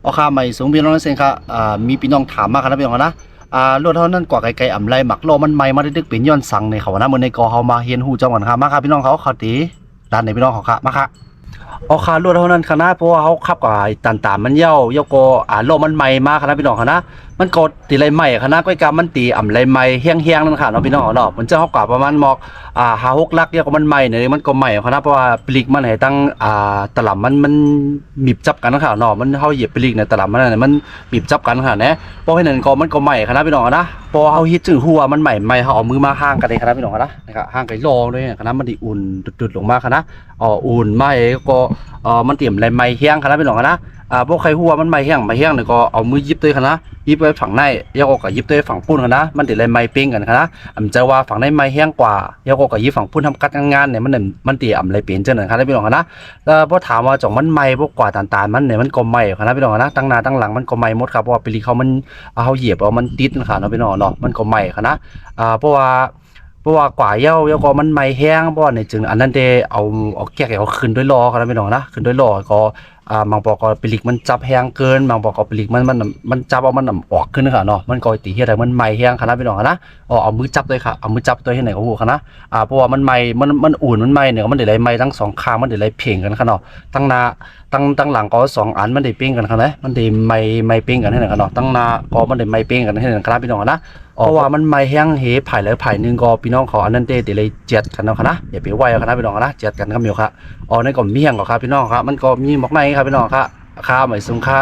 เอาค่าใหม่สูงพี่น้องนั่นเองค่ะมีพี่น้องถามมาครับพี่น้องนะรถเท่านั้นกว่าไกลๆอ่ำไรหมักโลมันใหม่มาได้ดึกเป็นย้อนสั่งในเขานะเมื่อในกอเฮามาเฮียนฮู้จังหวัดค่ะมาค่ะพี่น้องเขาตีด้านในพี่น้องเขาค่ะมาค่ะเอาค่ารถเท่านั้นคณะเพราะว่าเขาขับกับต่างๆมันเย่าก็โลมันใหม่มาคณะพี่น้องคณะมันก็ตีไรใหม่คณะก้อยกามันตีอ่ำไรใหม่เฮี้ยงนั่นค่ะเนาะพี่น้องเนาะมันจะเขากว่าประมาณหมอก5-6 ลักเนี่ยก็มันใหม่เนี่ยมันก็ใหม่คณะเพราะว่าปลีกมันให้ตั้งตลับมันบีบจับกันนะค่ะเนาะมันเขาเหยียบปลีกในตลับมันบีบจับกันค่ะเนี่ยเพราะฉะนั้นก็มันก็ใหม่คณะพี่น้องนะพอเขาฮิตถึงหัวมันใหม่เขาเอามือมาห่างกันเองคณะพี่น้องนะครับห่างกันรอด้วยคณะมันดีอุ่นดุดลงมาคณะอุ่นไม่ก็มันเตรียมอะไรไม่แห้งคณะพี่น้องนะพวกใครหัวมันไม่แห้งเนี่ยก็เอามือยิบตัวคณะยิบไปฝั่งในยกกับยิบตัวฝั่งปุ้นคณะมันติดอะไรไม่เป้งกันคณะจะว่าฝั่งในไม่แห้งกว่ายกกับยิบฝั่งปุ้นทำกัดงานเนี่ยมันตีอะไรเปลี่ยนเจ้าหนึ่งคณะพี่น้องนะพอถามว่าจ่องมันไม่พวกกว่าต่างๆมันเนี่ยมันก็ไม่คณะพี่น้องนะตั้งหน้าตั้งหลังมันก็ไม่หมดครับเพราะว่าปีเขามันเขาเหยียบมันติดนะพี่น้องเนาะมันก็ไม่คณะเพราะว่ากว่าเย้าก็มันไม่แห้งเพราะในจึงอันนั้นเดเอาแก้เอาขึ้นด้วยล้อครับพี่น้องนะขึ้นด้วยล้อก็บางปอกก็ปลิกมันจับแห้งเกินบางปอกก็ปลิกมันจับเอามันออกขึ้นค่ะเนาะมันก็ตีเฮ็ดให้มันไม่แห้งครับพี่น้องนะเอามือจับด้วยค่ะเอามือจับตัวให้ไหนก็หูค่ะนะเพราะว่ามันไม่มันอุ่นมันไม่เนี่ยมันได้ไรไม่ทั้งสองข้างมันได้ไรเพ่งกันค่ะเนาะตั้งหน้าตั้งหลังก็2 อันมันได้เป้งกันค่ะนะมันได้ไม่เป้งกันให้ไหนค่ะเนาะตั้งหน้าก็มันได้ไม่เป้งกันให้ไหนครับพี่น้องนะเพราะว่ามันไม่แห้งเหไผ่แล้วไผ่นึงก็พี่น้องเขาอันนั้นเตะเลยเจ็ดกันเนาะค่ะนะอย่าไปไหวกันนะพี่น้องนะเจ็ดกันครับเมียวค่ะนั่นก็เมี่ยงก็ครับพี่น้องครับมันก็มีหมกในครับพี่น้องค่ะค่าหมายสูงค่า